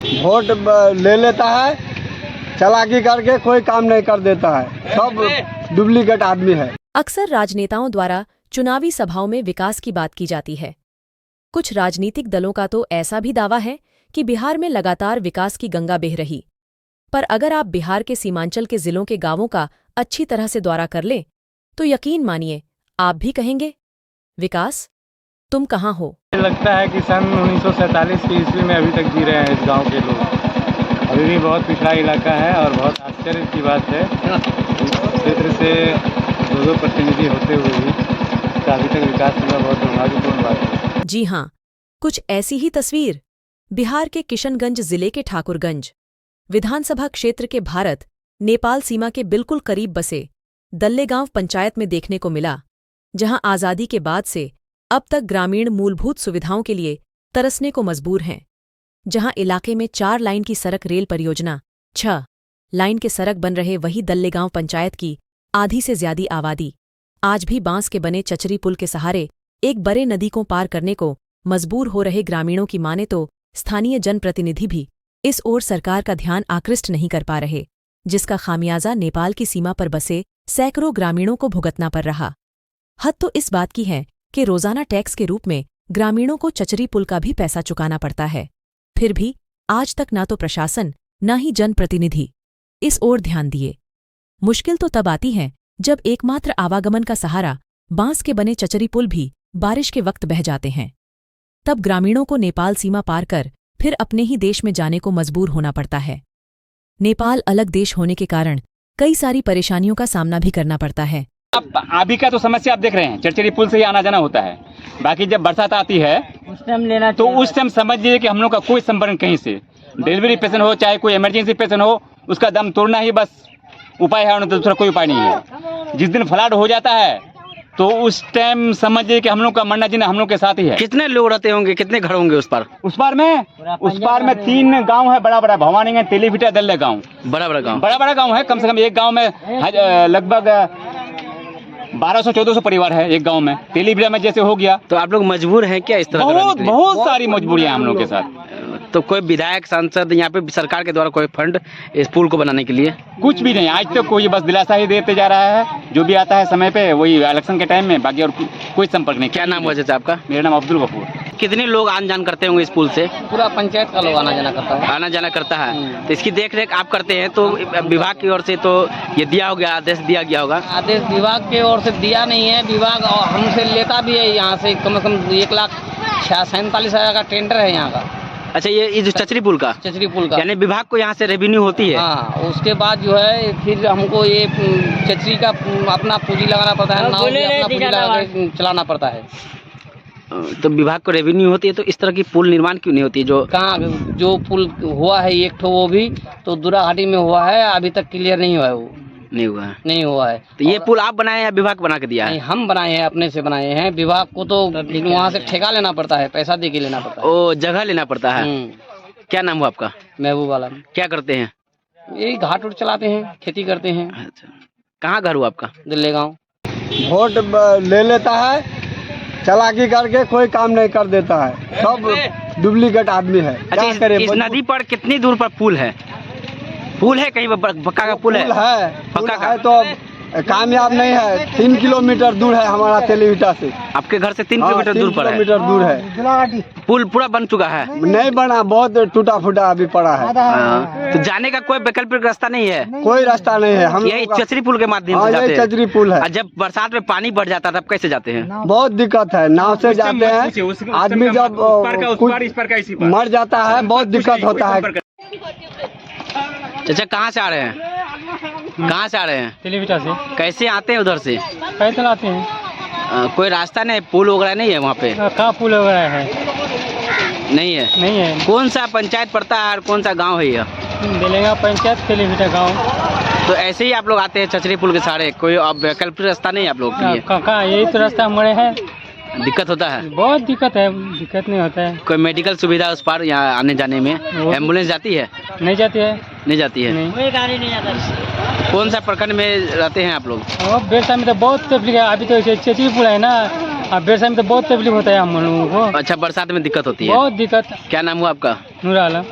Vote ले लेता है, चालाकी करके कोई काम नहीं कर देता है, सब डुप्लीकेट आदमी है। अक्सर राजनेताओं द्वारा चुनावी सभाओं में विकास की बात की जाती है। कुछ राजनीतिक दलों का तो ऐसा भी दावा है कि बिहार में लगातार विकास की गंगा बह रही। पर अगर आप बिहार के सीमांचल के जिलों के गांवों का अच्छी तरह से दौरा कर लें तो यकीन मानिए आप भी कहेंगे, विकास तुम कहाँ हो। लगता है कि सन 1947 की ईस्वी में अभी तक जी रहे हैं इस गांव के लोग। अभी भी बहुत पिछड़ा इलाका है और बहुत आश्चर्य की बात है, इस क्षेत्र से दो प्रतिनिधि होते हुए भी इसका अभी तक विकास होना बहुत दुर्भाग्यपूर्ण बात है। जी हाँ, कुछ ऐसी ही तस्वीर बिहार के किशनगंज जिले के ठाकुरगंज विधानसभा क्षेत्र के भारत नेपाल सीमा के बिल्कुल करीब बसे दल्लेगांव पंचायत में देखने को मिला, जहां आज़ादी के बाद से अब तक ग्रामीण मूलभूत सुविधाओं के लिए तरसने को मजबूर हैं। जहां इलाके में 4 लाइन की सड़क रेल परियोजना, 6 लाइन के सड़क बन रहे वही दल्लेगांव पंचायत की आधी से ज्यादा आबादी आज भी बांस के बने चचरी पुल के सहारे एक बड़े नदी को पार करने को मजबूर हो रहे ग्रामीणों की माने तो स्थानीय जनप्रतिनिधि भी इस ओर सरकार का ध्यान आकृष्ट नहीं कर पा रहे, जिसका खामियाजा नेपाल की सीमा पर बसे सैकड़ों ग्रामीणों को भुगतना पड़ रहा। हद तो इस बात की है कि रोजाना टैक्स के रूप में ग्रामीणों को चचरी पुल का भी पैसा चुकाना पड़ता है। फिर भी आज तक ना तो प्रशासन न ही जनप्रतिनिधि इस ओर ध्यान दिए। मुश्किल तो तब आती है जब एकमात्र आवागमन का सहारा बांस के बने चचरी पुल भी बारिश के वक्त बह जाते हैं। तब ग्रामीणों को नेपाल सीमा पार कर फिर अपने ही देश में जाने को मजबूर होना पड़ता है। नेपाल अलग देश होने के कारण कई सारी परेशानियों का सामना भी करना पड़ता है। अभी का तो समस्या आप देख रहे हैं, चरचरी पुल से ही आना जाना होता है। बाकी जब बरसात आती है उस टाइम समझ लीजिए कि हम लोग का कोई संपर्क कहीं से, डिलीवरी पेशेंट हो चाहे कोई इमरजेंसी पेशेंट हो, उसका दम तोड़ना ही बस उपाय है, दूसरा कोई उपाय नहीं है। जिस दिन फ्लड हो जाता है तो उस टाइम समझिए कि हम लोग का मरना जीना हम लोग के साथ ही है। कितने लोग रहते होंगे, कितने घर होंगे उस पार में 3 गांव है, बड़ा बड़ा भवानीगंज, तेलीभिटा, दल्ले गांव, बड़ा बड़ा गांव है। कम से कम एक गांव में लगभग 1200-1400 परिवार है एक गांव में। तेलीभिटा में जैसे हो गया तो आप लोग मजबूर हैं क्या इस तरह? बहुत सारी मजबूरियां हम लोग के साथ। तो कोई विधायक सांसद यहाँ पे सरकार के द्वारा कोई फंड इस पुल को बनाने के लिए? कुछ भी नहीं, आज तक कोई बस दिलासा ही देते जा रहा है, जो भी आता है समय पे वही इलेक्शन के टाइम में, बाकी और कोई संपर्क नहीं। क्या नाम हुआ चाचा आपका? मेरा नाम अब्दुल गफूर। कितने लोग आन जान करते होंगे इस पुल से? पूरा पंचायत का लोग आना जाना करता है। तो इसकी देख रेख आप करते हैं, तो विभाग की ओर से तो ये दिया हो गया, आदेश दिया गया होगा? आदेश विभाग की ओर से दिया नहीं है, विभाग हमसे लेता भी है। यहाँ से कम से कम 1,47,000 का टेंडर है यहाँ का। अच्छा, ये जो चचरी पुल का यानी विभाग को यहाँ से रेवेन्यू होती है? हाँ, उसके बाद जो है फिर हमको ये चचरी का अपना पूंजी लगाना पड़ता है, नाव भी अपना पूंजी लगा के चलाना पड़ता है। तो विभाग को रेवेन्यू होती है, तो इस तरह की पुल निर्माण क्यों नहीं होती? जो पुल हुआ है एक ठो, वो भी तो दुराघाटी में हुआ है, अभी तक क्लियर नहीं हुआ है। वो नहीं हुआ है। तो ये पुल आप बनाए या विभाग बना के दिया है? नहीं, हम बनाए हैं, अपने से बनाए हैं। विभाग को तो वहाँ से ठेका लेना पड़ता है, पैसा दे के लेना पड़ता है। ओ, जगह लेना पड़ता है। क्या नाम हुआ आपका? महबूब आलम। क्या करते हैं? यही घाट उट चलाते हैं, खेती करते हैं। अच्छा, कहाँ घर हुआ आपका? दल्लेगांव। वोट ले लेता है, चालाकी करके कोई काम नहीं कर देता है, सब डुप्लीकेट आदमी है। अच्छा, इस नदी पर कितनी दूर पर पुल है? पुल है कहीं पक्का का पुल है? पक्का का है तो कामयाब नहीं है। 3 किलोमीटर दूर है हमारा तेलीभिटा से। आपके घर से 3 किलोमीटर दूर पर है? 3 किलोमीटर दूर है। पुल पूरा बन चुका है? नहीं बना, बहुत टूटा फूटा अभी पड़ा है। तो जाने का कोई वैकल्पिक रास्ता नहीं है? कोई रास्ता नहीं है। हम यही चचरी पुल के माध्यम से जाते हैं? चचरी पुल है। जब बरसात में पानी बढ़ जाता है तब कैसे जाते हैं? बहुत दिक्कत है, नाव से जाते हैं। आदमी जब मर जाता है बहुत दिक्कत होता है। अच्छा, कहाँ से आ रहे हैं? तेलीभिटा से। कैसे आते हैं उधर से? पैदल आते हैं। कोई रास्ता नहीं, पुल वगैरह नहीं है वहाँ पे? कहाँ पुल वगैरह है? नहीं है। कौन सा पंचायत पड़ता है और कौन सा गांव है यह? दल्लेगांव पंचायत, तेलीभिटा गांव। तो ऐसे ही आप लोग आते हैं चचरी पुल के सहारे? कोई वैकल्पिक रास्ता नहीं है आप लोग के लिए? कहाँ, यही तो रास्ता हमारे है। दिक्कत होता है? बहुत दिक्कत है। दिक्कत नहीं होता है। कोई मेडिकल सुविधा उस पार यहाँ आने जाने में? एम्बुलेंस जाती है? नहीं जाती है। कोई गाड़ी नहीं जाता। कौन सा प्रखंड में रहते हैं आप लोग? बेरसा में तो बहुत तकलीफ है। अभी तो चचरी पुल है ना, अब बेरसा में तो बहुत तकलीफ होता है हम लोगों को। अच्छा, बरसात में दिक्कत होती है? बहुत दिक्कत। क्या नाम हुआ आपका? नूर आलम।